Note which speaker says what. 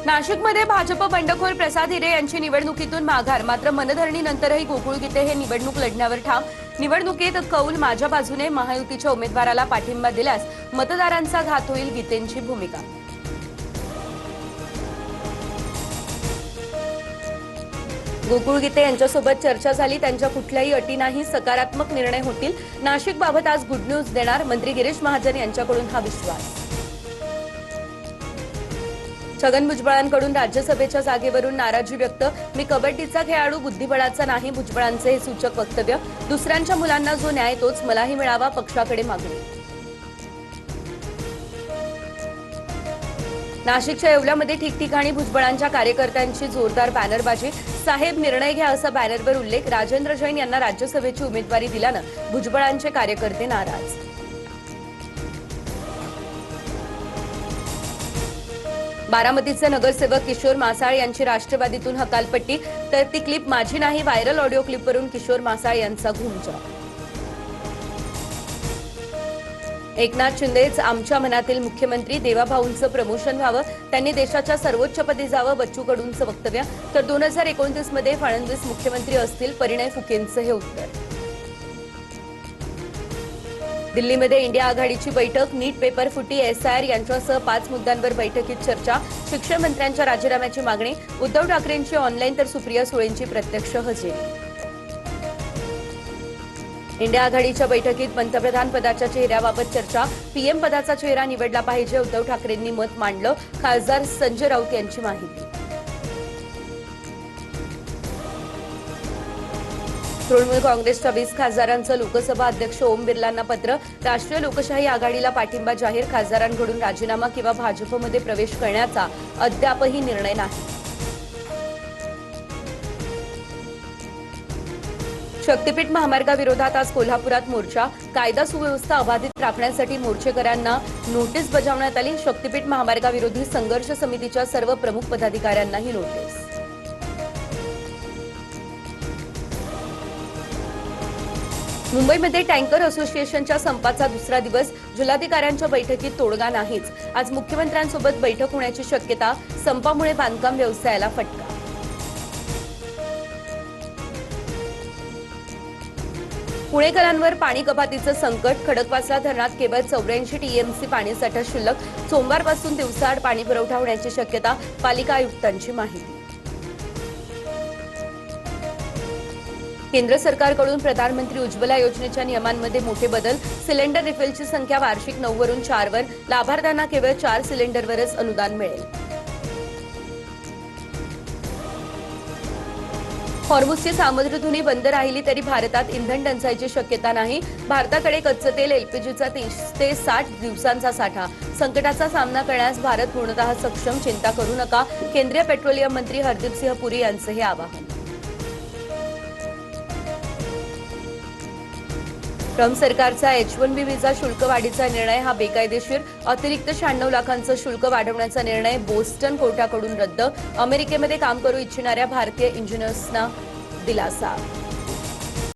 Speaker 1: नाशिकमध्ये भाजप बंडखोर प्रसाद हिरे यांची निवडणुकीतून माघार. मात्र मनधरणीनंतरही गोकुळ गीते हे निवडणूक लढण्यावर ठाम. निवडणुकीत कौल माझ्या बाजूने, महायुतीच्या उमेदवाराला पाठिंबा दिल्यास मतदारांचा घात होईल, गीतेंची भूमिका. गोकुळ गीते यांच्यासोबत चर्चा झाली. त्यांच्या कुठल्याही अटी नाही, सकारात्मक निर्णय होतील. नाशिकबाबत आज गुड न्यूज देणार मंत्री गिरीश महाजन यांच्याकडून हा विश्वास. छगन भुजबळांकडून राज्यसभेच्या जागेवरून नाराजी व्यक्त. मी कबड्डीचा खेळाडू, बुद्धिबळाचा नाही, भुजबळांचे हे सूचक वक्तव्य. दुसऱ्यांच्या मुलांना जो न्याय तोच मलाही मिळावा, पक्षाकडे मागणी. नाशिकच्या येवल्यामध्ये ठिकठिकाणी भुजबळांच्या कार्यकर्त्यांची जोरदार बॅनरबाजी. साहेब निर्णय घ्या असा बॅनरवर उल्लेख. राजेंद्र जैन यांना राज्यसभेची उमेदवारी दिल्यानं भुजबळांचे कार्यकर्ते नाराज. बारामतीचे नगरसेवक किशोर मासाळ यांची राष्ट्रवादीतून हकालपट्टी. तर ती क्लिप माझी नाही, व्हायरल ऑडिओ क्लिपवरून किशोर मासाळ यांचा घुमजाव. एकनाथ शिंदेच आमच्या मनातील मुख्यमंत्री, देवाभाऊंचं प्रमोशन व्हावं, त्यांनी देशाच्या सर्वोच्च पदी जावं, बच्चू कडूंचं वक्तव्य. तर 2029 मध्ये फडणवीस मुख्यमंत्री असतील, परिणय फुकेंचं हे उत्तर. दिल्लीमध्ये इंडिया आघाडीची बैठक. नीट पेपर फुटी, एसआयआर यांच्यासह 5 मुद्द्यांवर बैठकीत चर्चा. शिक्षण मंत्र्यांच्या राजीनाम्याची मागणी. उद्धव ठाकरेंची ऑनलाईन तर सुप्रिया सुळेंची प्रत्यक्ष हजेरी. इंडिया आघाडीच्या बैठकीत पंतप्रधान पदाच्या चेहऱ्याबाबत चर्चा. पीएम पदाचा चेहरा निवडला पाहिजे, उद्धव ठाकरेंनी मत मांडलं. खासदार संजय राऊत यांची माहिती. तृणमूल काँग्रेसच्या 20 खासदारांचं लोकसभा अध्यक्ष ओम बिर्लांना पत्र. राष्ट्रीय लोकशाही आघाडीला पाठिंबा जाहीर. खासदारांकडून राजीनामा किंवा भाजपमध्ये प्रवेश करण्याचा अद्यापही निर्णय नाही. शक्तीपीठ महामार्गाविरोधात आज कोल्हापुरात मोर्चा. कायदा सुव्यवस्था अबाधित राखण्यासाठी मोर्चेकऱ्यांना नोटीस बजावण्यात आली. शक्तीपीठ महामार्गाविरोधी संघर्ष समितीच्या सर्व प्रमुख पदाधिकाऱ्यांना ही नोटीस. मुंबईमध्ये टँकर असोसिएशनच्या संपाचा दुसरा दिवस. जिल्हाधिकाऱ्यांच्या बैठकीत तोडगा नाहीच. आज मुख्यमंत्र्यांसोबत बैठक होण्याची शक्यता. संपामुळे बांधकाम व्यवसायाला फटका. पुणेकरांवर पाणी कपातीचं संकट. खडकवासला धरणात केवळ 84 टीएमसी पाणीसाठा शिल्लक. सोमवारपासून दिवसाआड पाणी पुरवठा होण्याची शक्यता. पालिका आयुक्तांची माहिती. केंद्र सरकारकडून प्रधानमंत्री उज्ज्वला योजनेच्या नियमांमध्ये मोठे बदल. सिलेंडर रिफिलची संख्या वार्षिक 9 वरून 4 वर. लाभार्थ्यांना केवळ 4 सिलेंडरवरच अनुदान मिळेल. हॉर्मुझची सामुद्रधुनी बंद राहिली तरी भारतात इंधन टंचाईची शक्यता नाही. भारताकडे कच्चं तेल, एलपीजीचा 30 ते 60 दिवसांचा साठा. संकटाचा सामना करण्यास भारत पूर्णतः सक्षम, चिंता करू नका. केंद्रीय पेट्रोलियम मंत्री हरदीप सिंह पुरी यांचं हे आवाहन. ट्रम्प सरकारचा H-1B व्हिसा शुल्क वाढीचा निर्णय हा बेकायदेशीर. अतिरिक्त 96 लाखांचं शुल्क वाढवण्याचा निर्णय बोस्टन कोर्टाकडून रद्द. अमेरिकेमध्ये काम करू इच्छिणाऱ्या भारतीय इंजिनियर्सना दिलासा.